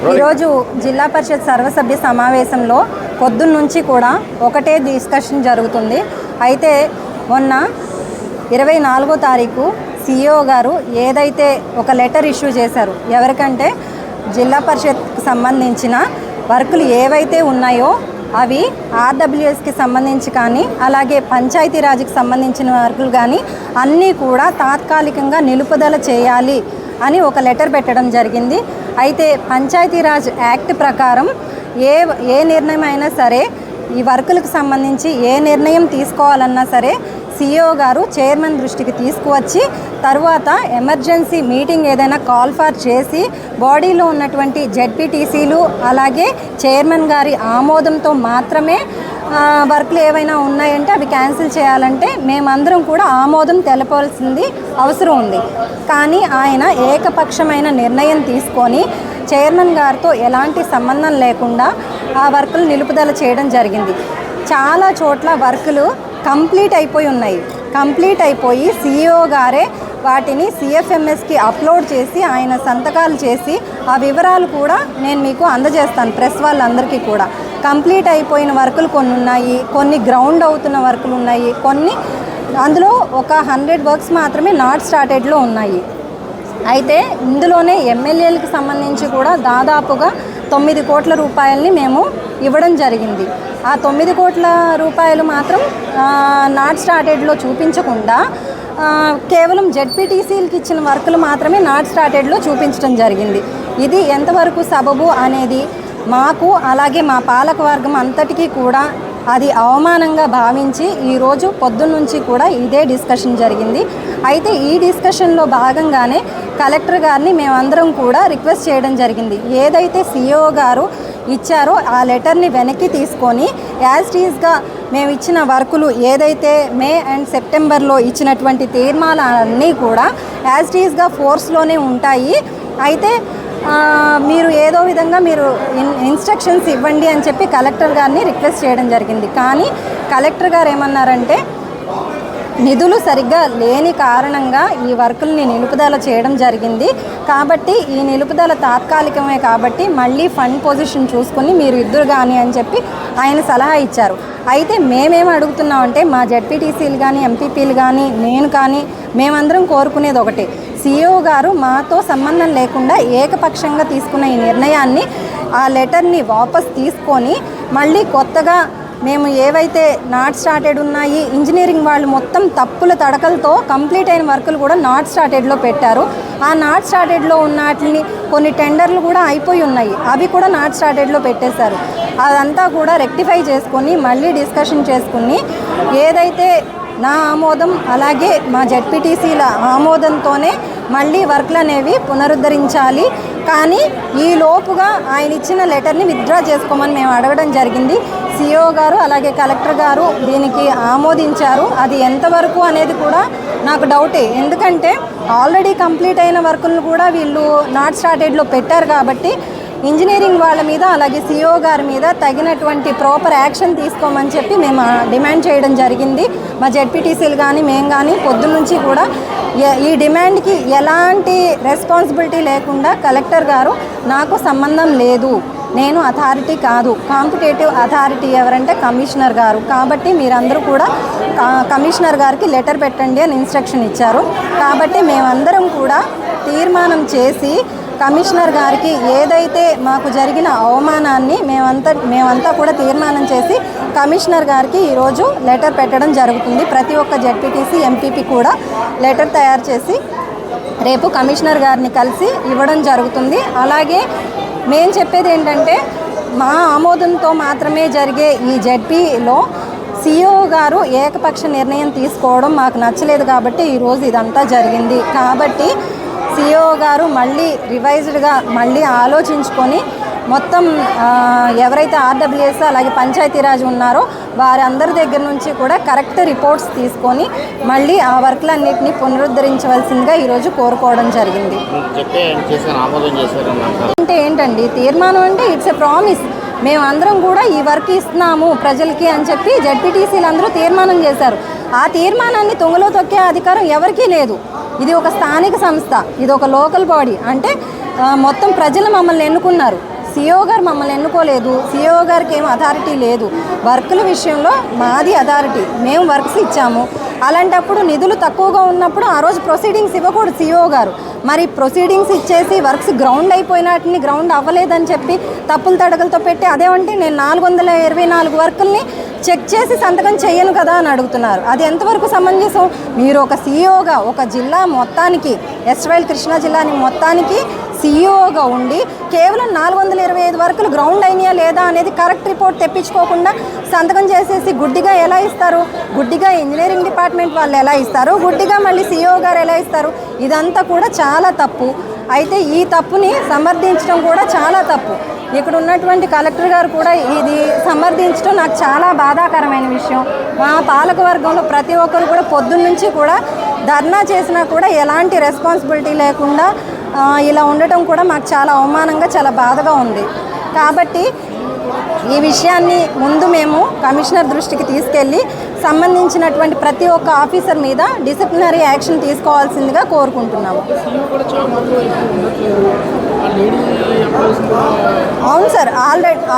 ఈరోజు జిల్లా పరిషత్ సర్వసభ్య సమావేశంలో పొద్దున్న నుంచి కూడా ఒకటే డిస్కషన్ జరుగుతుంది. అయితే మొన్న 24వ తారీఖు CEO గారు ఏదైతే ఒక లెటర్ ఇష్యూ చేశారు, ఎవరికంటే జిల్లా పరిషత్కి సంబంధించిన వర్కులు ఏవైతే ఉన్నాయో అవి RWSకి సంబంధించి కానీ అలాగే పంచాయతీరాజ్కి సంబంధించిన వర్కులు కానీ అన్నీ కూడా తాత్కాలికంగా నిలుపుదల చేయాలి అని ఒక లెటర్ పెట్టడం జరిగింది. అయితే పంచాయతీరాజ్ యాక్ట్ ప్రకారం ఏ నిర్ణయం అయినా సరే, ఈ వర్కులకు సంబంధించి ఏ నిర్ణయం తీసుకోవాలన్నా సరే CEO గారు చైర్మన్ దృష్టికి తీసుకువచ్చి తర్వాత ఎమర్జెన్సీ మీటింగ్ ఏదైనా కాల్ ఫర్ చేసి బాడీలో ఉన్నటువంటి జెడ్పీటీసీలు అలాగే చైర్మన్ గారి ఆమోదంతో మాత్రమే వర్క్లు ఏవైనా ఉన్నాయంటే అవి క్యాన్సిల్ చేయాలంటే మేమందరం కూడా ఆమోదం తెలపాల్సింది అవసరం ఉంది. కానీ ఆయన ఏకపక్షమైన నిర్ణయం తీసుకొని చైర్మన్ గారితో ఎలాంటి సంబంధం లేకుండా ఆ వర్కులు నిలుపుదల చేయడం జరిగింది. చాలా చోట్ల వర్కులు కంప్లీట్ అయిపోయి ఉన్నాయి. కంప్లీట్ అయిపోయి CEO గారే వాటిని CFMSకి అప్లోడ్ చేసి ఆయన సంతకాలు చేసి ఆ వివరాలు కూడా నేను మీకు అందజేస్తాను ప్రెస్ వాళ్ళందరికీ కూడా. కంప్లీట్ అయిపోయిన వర్కులు కొన్ని ఉన్నాయి, కొన్ని గ్రౌండ్ అవుతున్న వర్కులు ఉన్నాయి, కొన్ని అందులో ఒక 100 వర్క్స్ మాత్రమే నాట్ స్టార్టెడ్లో ఉన్నాయి. అయితే ఇందులోనే ఎమ్మెల్యేలకు సంబంధించి కూడా దాదాపుగా 9 కోట్ల రూపాయలని మేము ఇవ్వడం జరిగింది. ఆ 9 కోట్ల రూపాయలు మాత్రం నాట్ స్టార్టెడ్లో చూపించకుండా కేవలం జెడ్పీటీసీలకు ఇచ్చిన వర్కులు మాత్రమే నాట్ స్టార్టెడ్లో చూపించడం జరిగింది. ఇది ఎంతవరకు సబబు అనేది మాకు అలాగే మా పాలకవర్గం అంతటికీ కూడా అది అవమానంగా భావించి ఈరోజు పొద్దున్నుంచి కూడా ఇదే డిస్కషన్ జరిగింది. అయితే ఈ డిస్కషన్లో భాగంగానే కలెక్టర్ గారిని మేమందరం కూడా రిక్వెస్ట్ చేయడం జరిగింది. ఏదైతే CEO గారు ఇచ్చారో ఆ లెటర్ని వెనక్కి తీసుకొని యాజ్ టీజ్గా మేము ఇచ్చిన వర్కులు ఏదైతే మే అండ్ సెప్టెంబర్లో ఇచ్చినటువంటి తీర్మానాలన్నీ కూడా యాజ్ టీజ్గా ఫోర్స్లోనే ఉంటాయి. అయితే మీరు ఏదో విధంగా మీరు ఇన్స్ట్రక్షన్స్ ఇవ్వండి అని చెప్పి కలెక్టర్ గారిని రిక్వెస్ట్ చేయడం జరిగింది. కానీ కలెక్టర్ గారు ఏమన్నారంటే నిధులు సరిగ్గా లేని కారణంగా ఈ వర్కుల్ని నిలుపుదల చేయడం జరిగింది. కాబట్టి ఈ నిలుపుదల తాత్కాలికమే కాబట్టి మళ్ళీ ఫండ్ పొజిషన్ చూసుకొని మీరు ఇద్దరు కానీ అని చెప్పి ఆయన సలహా ఇచ్చారు. అయితే మేమేం అడుగుతున్నామంటే మా జెడ్పీటీసీలు కానీ ఎంపీపీలు కానీ నేను కానీ మేమందరం కోరుకునేది ఒకటే, CEO గారు మాతో సంబంధం లేకుండా ఏకపక్షంగా తీసుకున్న ఈ నిర్ణయాన్ని ఆ లెటర్ని వాపస్ తీసుకొని మళ్ళీ కొత్తగా మేము ఏవైతే నాట్ స్టార్టెడ్ ఉన్నాయి, ఇంజనీరింగ్ వాళ్ళు మొత్తం తప్పుల తడకలతో కంప్లీట్ అయిన వర్కులు కూడా నాట్ స్టార్టెడ్లో పెట్టారు. ఆ నాట్ స్టార్టెడ్లో ఉన్న వాటిని కొన్ని టెండర్లు కూడా అయిపోయి ఉన్నాయి, అవి కూడా నాట్ స్టార్టెడ్లో పెట్టేశారు. అదంతా కూడా రెక్టిఫై చేసుకొని మళ్ళీ డిస్కషన్ చేసుకుని ఏదైతే నా ఆమోదం అలాగే మా జెడ్పీటీసీల ఆమోదంతోనే మళ్ళీ వర్క్లు అనేవి పునరుద్ధరించాలి. కానీ ఈ లోపుగా ఆయన ఇచ్చిన లెటర్ని విత్డ్రా చేసుకోమని మేము అడగడం జరిగింది. CEO గారు అలాగే కలెక్టర్ గారు దీనికి ఆమోదించారు. అది ఎంతవరకు అనేది కూడా నాకు డౌటే, ఎందుకంటే ఆల్రెడీ కంప్లీట్ అయిన వర్కులను కూడా వీళ్ళు నాట్ స్టార్టెడ్లో పెట్టారు. కాబట్టి ఇంజనీరింగ్ వాళ్ళ మీద అలాగే CEO గారి మీద తగినటువంటి ప్రాపర్ యాక్షన్ తీసుకోమని చెప్పి మేము డిమాండ్ చేయడం జరిగింది. మా జెడ్పీటీసీలు కానీ మేము కానీ పొద్దున్నుంచి కూడా ఈ డిమాండ్కి ఎలాంటి రెస్పాన్సిబిలిటీ లేకుండా కలెక్టర్ గారు నాకు సంబంధం లేదు, నేను అథారిటీ కాదు, కాంపిటేటివ్ అథారిటీ ఎవరంటే కమిషనర్ గారు, కాబట్టి మీరందరూ కూడా కమిషనర్ గారికి లెటర్ పెట్టండి అని ఇన్స్ట్రక్షన్ ఇచ్చారు. కాబట్టి మేమందరం కూడా తీర్మానం చేసి కమిషనర్ గారికి ఏదైతే మాకు జరిగిన అవమానాన్ని మేమంతా కూడా తీర్మానం చేసి కమిషనర్ గారికి ఈరోజు లెటర్ పెట్టడం జరుగుతుంది. ప్రతి ఒక్క జెడ్పీటీసీ ఎంపీపీ కూడా లెటర్ తయారు చేసి రేపు కమిషనర్ గారిని కలిసి ఇవ్వడం జరుగుతుంది. అలాగే మేము చెప్పేది ఏంటంటే మా ఆమోదంతో మాత్రమే జరిగే ఈ జెడ్పీలో CEO గారు ఏకపక్ష నిర్ణయం తీసుకోవడం మాకు నచ్చలేదు కాబట్టి ఈరోజు ఇదంతా జరిగింది. కాబట్టి CEO గారు మళ్ళీ రివైజ్డ్గా మళ్ళీ ఆలోచించుకొని మొత్తం ఎవరైతే ఆర్డబ్ల్యూఎస్ అలాగే పంచాయతీరాజ్ ఉన్నారో వారందరి దగ్గర నుంచి కూడా కరెక్ట్ రిపోర్ట్స్ తీసుకొని మళ్ళీ ఆ వర్క్లన్నింటినీ పునరుద్ధరించవలసిందిగా ఈరోజు కోరుకోవడం జరిగింది. అంటే ఏంటండి తీర్మానం అంటే ఇట్స్ ఎ ప్రామిస్. మేమందరం కూడా ఈ వర్క్ ఇస్తున్నాము ప్రజలకి అని చెప్పి జెడ్పీటీసీలు అందరూ తీర్మానం చేశారు. ఆ తీర్మానాన్ని తుంగలో తొక్కే అధికారం ఎవరికీ లేదు. ఇది ఒక స్థానిక సంస్థ, ఇది ఒక లోకల్ బాడీ. అంటే మొత్తం ప్రజలు మమ్మల్ని ఎన్నుకున్నారు. సిఓ గారు మమ్మల్ని ఎన్నుకోలేదు. సిఓ గారికి ఏం అథారిటీ లేదు. వర్కుల విషయంలో మాది అథారిటీ, మేము వర్క్స్ ఇచ్చాము. అలాంటప్పుడు నిధులు తక్కువగా ఉన్నప్పుడు ఆ రోజు ప్రొసీడింగ్స్ ఇవ్వకూడదు సిఓ గారు. మరి ప్రొసీడింగ్స్ ఇచ్చేసి వర్క్స్ గ్రౌండ్ అయిపోయినట్టుని గ్రౌండ్ అవ్వలేదని చెప్పి తప్పులు తడకలతో పెట్టి అదేమంటే నేను 424 వర్కుల్ని చెక్ చేసి సంతకం చేయను కదా అని అడుగుతున్నారు. అది ఎంతవరకు సమంజసం? మీరు ఒక సిఇఓగా ఒక జిల్లా మొత్తానికి ఎస్వైల్ కృష్ణా జిల్లాని మొత్తానికి సిఇఓగా ఉండి కేవలం 425 వర్కులు గ్రౌండ్ అయినాయా లేదా అనేది కరెక్ట్ రిపోర్ట్ తెప్పించుకోకుండా సంతకం చేసేసి గుడ్డిగా ఎలా ఇస్తారు? గుడ్డిగా ఇంజనీరింగ్ డిపార్ట్మెంట్ వాళ్ళు ఎలా ఇస్తారు? గుడ్డిగా మళ్ళీ సిఇఓ గారు ఎలా ఇస్తారు? ఇదంతా కూడా చాలా తప్పు. అయితే ఈ తప్పుని సమర్థించడం కూడా చాలా తప్పు. ఇక్కడ ఉన్నటువంటి కలెక్టర్ గారు కూడా ఇది సమర్థించడం నాకు చాలా బాధాకరమైన విషయం. మా పాలకవర్గంలో ప్రతి ఒక్కరు కూడా పొద్దున్నుంచి కూడా ధర్నా చేసినా కూడా ఎలాంటి రెస్పాన్సిబిలిటీ లేకుండా ఇలా ఉండటం కూడా మాకు చాలా అవమానంగా చాలా బాధగా ఉంది. కాబట్టి ఈ విషయాన్ని ముందు మేము కమిషనర్ దృష్టికి తీసుకెళ్ళి సంబంధించినటువంటి ప్రతి ఒక్క ఆఫీసర్ మీద డిసిప్లినరీ యాక్షన్ తీసుకోవాల్సిందిగా కోరుకుంటున్నాము. అవును సార్,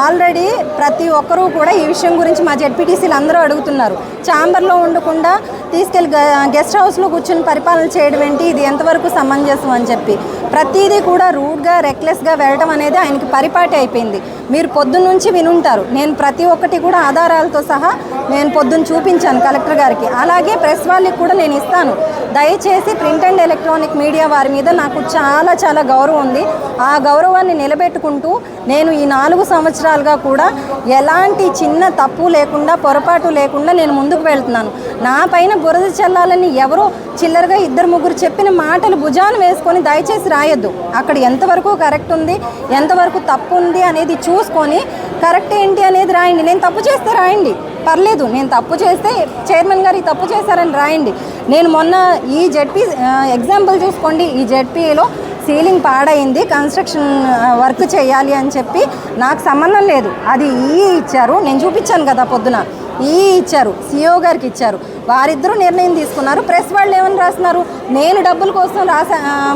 ఆల్రెడీ ప్రతి ఒక్కరూ కూడా ఈ విషయం గురించి మా జెడ్పీటీసీలు అందరూ అడుగుతున్నారు. ఛాంబర్లో ఉండకుండా తీసుకెళ్ళి గెస్ట్ హౌస్లో కూర్చొని పరిపాలన చేయడం ఏంటి, ఇది ఎంతవరకు సమంజసం అని చెప్పి ప్రతిదీ కూడా రూడ్గా రెక్లెస్గా వెళ్ళడం అనేది ఆయనకి పరిపాటి అయిపోయింది. మీరు పొద్దున్న నుంచి వినుంటారు. నేను ప్రతి ఒక్కటి కూడా ఆధారాలతో సహా నేను పొద్దున్న చూపించాను కలెక్టర్ గారికి. అలాగే ప్రెస్ వాళ్ళకి కూడా నేను ఇస్తాను. దయచేసి ప్రింట్ అండ్ ఎలక్ట్రానిక్ మీడియా వారి మీద నాకు చాలా చాలా గౌరవం ఉంది. ఆ గౌరవాన్ని నిలబెట్టుకుంటూ నేను ఈ 4 సంవత్సరాలుగా కూడా ఎలాంటి చిన్న తప్పు లేకుండా పొరపాటు లేకుండా నేను ముందుకు వెళ్తున్నాను. నా పైన బురద చల్లాలని ఎవరో చిల్లరగా 2-3 చెప్పిన మాటలు భుజాన వేసుకొని దయచేసి రాయొద్దు. అక్కడ ఎంతవరకు కరెక్ట్ ఉంది, ఎంతవరకు తప్పు ఉంది అనేది చూసుకొని కరెక్ట్ ఏంటి అనేది రాయండి. నేను తప్పు చేస్తే రాయండి, పర్లేదు. నేను తప్పు చేస్తే చైర్మన్ గారు తప్పు చేశారని రాయండి. నేను మొన్న ఈ జెడ్పీ ఎగ్జాంపుల్ చూసుకోండి. ఈ జెడ్పీలో సీలింగ్ పాడైంది, కన్స్ట్రక్షన్ వర్క్ చేయాలి అని చెప్పి నాకు సంబంధం లేదు. అది ఇచ్చారు, నేను చూపించాను కదా పొద్దున. ఇచ్చారు, సిఓ గారికి ఇచ్చారు. వారిద్దరూ నిర్ణయం తీసుకున్నారు. ప్రెస్ వాళ్ళు ఏమని రాస్తున్నారు, నేను డబ్బుల కోసం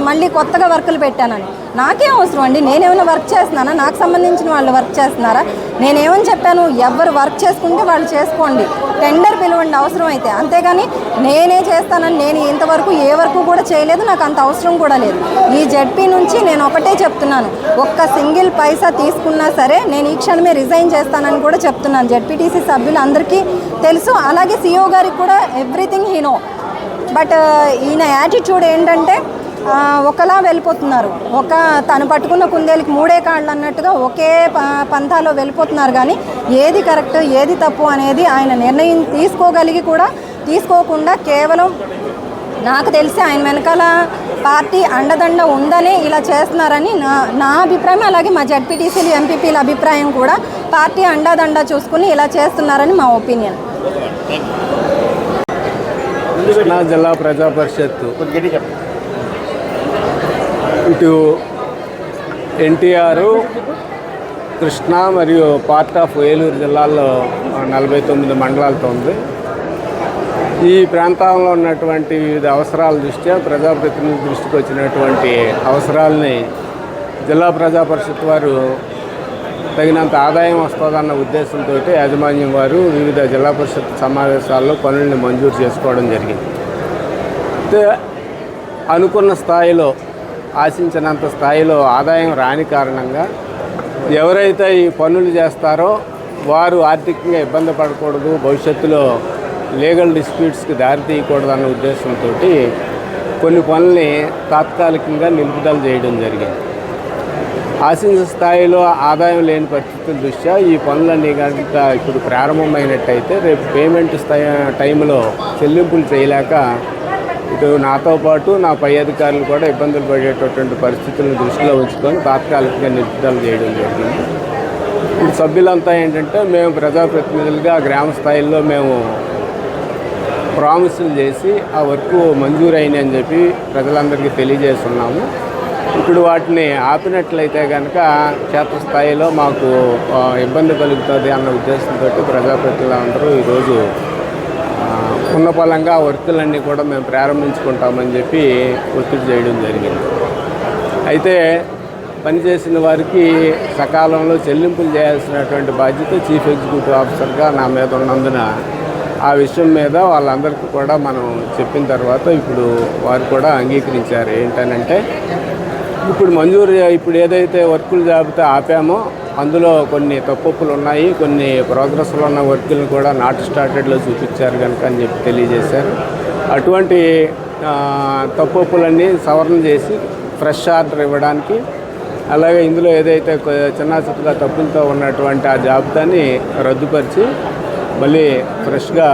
మళ్ళీ కొత్తగా వర్కులు పెట్టానని. నాకేం అవసరం అండి? నేనేమైనా వర్క్ చేస్తున్నానా? నాకు సంబంధించిన వాళ్ళు వర్క్ చేస్తున్నారా? నేనేమని చెప్పాను, ఎవరు వర్క్ చేసుకుంటే వాళ్ళు చేసుకోండి, టెండర్ పిలవండి అవసరం అయితే. అంతేగాని నేనే చేస్తానని నేను ఇంతవరకు ఏ వరకు కూడా చేయలేదు. నాకు అంత అవసరం కూడా లేదు. ఈ జెడ్పీ నుంచి నేను ఒకటే చెప్తున్నాను, ఒక్క సింగిల్ పైసా తీసుకున్నా సరే నేను ఈ క్షణమే రిజైన్ చేస్తానని కూడా చెప్తున్నాను. జెడ్పీటీసీ సభ్యులు అందరికీ తెలుసు. అలాగే సిఓ గారికి కూడా ఎవ్రీథింగ్ హీ నో. బట్ ఈయన యాటిట్యూడ్ ఏంటంటే ఒకలా వెళ్ళిపోతున్నారు. తను పట్టుకున్న కుందేలకి 3 కాళ్ళు అన్నట్టుగా ఒకే పంథాలో వెళ్ళిపోతున్నారు. కానీ ఏది కరెక్ట్ ఏది తప్పు అనేది ఆయన నిర్ణయం తీసుకోగలిగి కూడా తీసుకోకుండా కేవలం నాకు తెలిసి ఆయన వెనకాల పార్టీ అండదండ ఉందనే ఇలా చేస్తున్నారని నా అభిప్రాయం. అలాగే మా జెడ్పీటీసీలు ఎంపీపీల అభిప్రాయం కూడా పార్టీ అండదండ చూసుకుని ఇలా చేస్తున్నారని మా ఒపీనియన్. కృష్ణా జిల్లా ప్రజా పరిషత్ ఇటు ఎన్టీఆర్, కృష్ణా మరియు పార్ట్ ఆఫ్ ఏలూరు జిల్లాల్లో 49 మండలాలతో ఉంది. ఈ ప్రాంతంలో ఉన్నటువంటి వివిధ అవసరాల దృష్ట్యా ప్రజాప్రతినిధుల దృష్టికి వచ్చినటువంటి అవసరాలని జిల్లా ప్రజా పరిషత్ వారు తగినంత ఆదాయం వస్తుందన్న ఉద్దేశంతో యాజమాన్యం వారు వివిధ జిల్లా పరిషత్ సమావేశాల్లో పనుల్ని మంజూరు చేసుకోవడం జరిగింది. అనుకున్న స్థాయిలో, ఆశించినంత స్థాయిలో ఆదాయం రాని కారణంగా ఎవరైతే ఈ పనులు చేస్తారో వారు ఆర్థికంగా ఇబ్బంది పడకూడదు, భవిష్యత్తులో లీగల్ డిస్ప్యూట్స్కి దారి తీయకూడదన్న ఉద్దేశంతో కొన్ని పనుల్ని తాత్కాలికంగా నిలుపుదల చేయడం జరిగింది. ఆశించిన స్థాయిలో ఆదాయం లేని పరిస్థితుల దృష్ట్యా ఈ పనులన్నీ కనుక ఇప్పుడు ప్రారంభమైనట్టయితే రేపు పేమెంట్ టైంలో చెల్లింపులు చేయలేక ఇటు నాతో పాటు నా పై అధికారులు కూడా ఇబ్బందులు పడేటటువంటి పరిస్థితులను దృష్టిలో ఉంచుకొని తాత్కాలికంగా నిలుపుదల చేయడం జరిగింది. ఇప్పుడు సభ్యులంతా ఏంటంటే మేము ప్రజాప్రతినిధులుగా గ్రామ స్థాయిలో మేము ప్రామిసులు చేసి ఆ వర్క్ మంజూరైంది అని చెప్పి ప్రజలందరికీ తెలియజేస్తున్నాము. ఇప్పుడు వాటిని ఆపినట్లయితే కనుక క్షేత్రస్థాయిలో మాకు ఇబ్బంది కలుగుతుంది అన్న ఉద్దేశంతో ప్రజాప్రతినిధులందరూ ఈరోజు ఉన్న పలంగా వర్కులన్నీ కూడా మేము ప్రారంభించుకుంటామని చెప్పి ఒత్తిడి చేయడం జరిగింది. అయితే పనిచేసిన వారికి సకాలంలో చెల్లింపులు చేయాల్సినటువంటి బాధ్యత చీఫ్ ఎగ్జిక్యూటివ్ ఆఫీసర్గా నా మీద ఉన్నందున ఆ విషయం మీద వాళ్ళందరికీ కూడా మనం చెప్పిన తర్వాత ఇప్పుడు వారు కూడా అంగీకరించారు. ఏంటనంటే ఇప్పుడు ఏదైతే వర్కుల జాబితా ఆపామో అందులో కొన్ని తప్పులు ఉన్నాయి, కొన్ని ప్రోగ్రెస్లో ఉన్న వర్కులను కూడా నాట్ స్టార్టెడ్లో చూపించారు కనుక అని చెప్పి తెలియజేశారు. అటువంటి తప్పులన్నీ సవరణ చేసి ఫ్రెష్ ఆర్డర్ ఇవ్వడానికి, అలాగే ఇందులో ఏదైతే చిన్న చిత్తగా తప్పులతో ఉన్నటువంటి ఆ జాబితాని రద్దుపరిచి మళ్ళీ ఫ్రెష్గా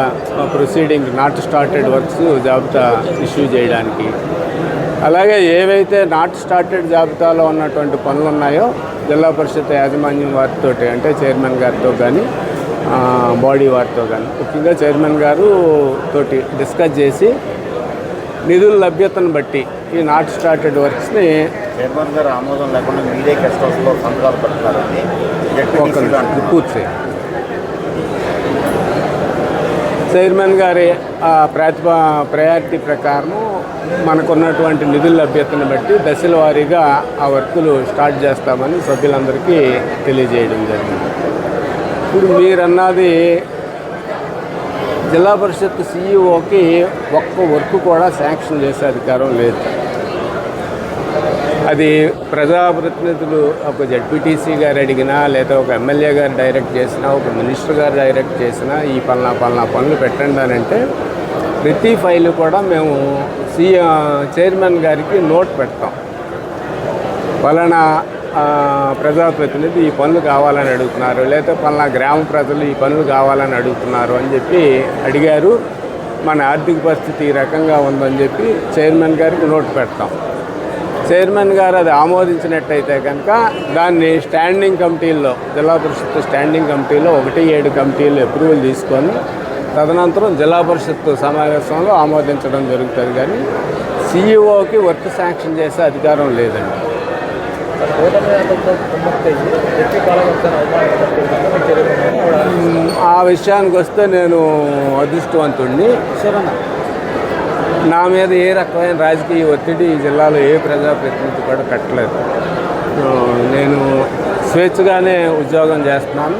ప్రొసీడింగ్ నాట్ స్టార్టెడ్ వర్క్స్ జాబితా ఇష్యూ చేయడానికి, అలాగే ఏవైతే నాట్ స్టార్టెడ్ జాబితాలో ఉన్నటువంటి పనులు ఉన్నాయో జిల్లా పరిషత్ యాజమాన్యం వారితో అంటే చైర్మన్ గారితో కానీ బాడీ వారితో కానీ ముఖ్యంగా చైర్మన్ గారు తోటి డిస్కస్ చేసి నిధుల లభ్యతను బట్టి ఈ నాట్ స్టార్టెడ్ వర్క్స్ని చైర్మన్ గారు ఆమోదం లేకుండా మీరే గెస్ట్ హౌస్లో సంతకాలు పెడతారని పూర్తి చైర్మన్ గారి ప్రయారిటీ ప్రకారము మనకున్నటువంటి నిధుల లభ్యతను బట్టి దశల వారీగా ఆ వర్కులు స్టార్ట్ చేస్తామని సభ్యులందరికీ తెలియజేయడం జరిగింది. ఇప్పుడు మీరన్నది జిల్లా పరిషత్ సీఈఓకి ఒక్క వర్క్ కూడా శాంక్షన్ చేసే అధికారం లేదు. అది ప్రజాప్రతినిధులు ఒక జడ్పీటీసీ గారు అడిగినా, లేదా ఒక ఎమ్మెల్యే గారు డైరెక్ట్ చేసినా, ఒక మినిస్టర్ గారు డైరెక్ట్ చేసినా ఈ పలానా పనులు పెట్టండి అని అంటే ప్రతి ఫైలు కూడా మేము చైర్మన్ గారికి నోట్ పెడతాం. పలానా ప్రజాప్రతినిధి ఈ పనులు కావాలని అడుగుతున్నారు, లేదా పలానా గ్రామ ప్రజలు ఈ పనులు కావాలని అడుగుతున్నారు అని చెప్పి అడిగారు, మన ఆర్థిక పరిస్థితి ఈ రకంగా ఉందని చెప్పి చైర్మన్ గారికి నోట్ పెడతాం. చైర్మన్ గారు అది ఆమోదించినట్టయితే కనుక దాన్ని స్టాండింగ్ కమిటీల్లో జిల్లా పరిషత్ స్టాండింగ్ కమిటీలో 1-7 కమిటీలు అప్రూవల్ తీసుకొని తదనంతరం జిల్లా పరిషత్ సమావేశంలో ఆమోదించడం జరుగుతుంది. కానీ సీఈఓకి వర్క్ శాంక్షన్ చేసే అధికారం లేదండి. ఆ విషయానికి వస్తే నేను అదృష్టవంతుడిని. నా మీద ఏ రకమైన రాజకీయ ఒత్తిడి ఈ జిల్లాలో ఏ ప్రజాప్రతినిధి కూడా పెట్టలేదు. నేను స్వేచ్ఛగానే ఉద్యోగం చేస్తున్నాను.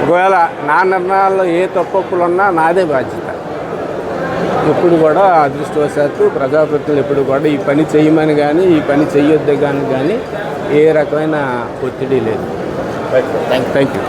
ఒకవేళ నా నిర్ణయాల్లో ఏ తప్పులు ఉన్నా నాదే బాధ్యత. ఎప్పుడు కూడా అదృష్టవశాత్తు ప్రజాప్రతినిధులు ఎప్పుడు కూడా ఈ పని చేయమని కానీ ఈ పని చేయొద్దు కానీ ఏ రకమైన ఒత్తిడి లేదు. Thank you.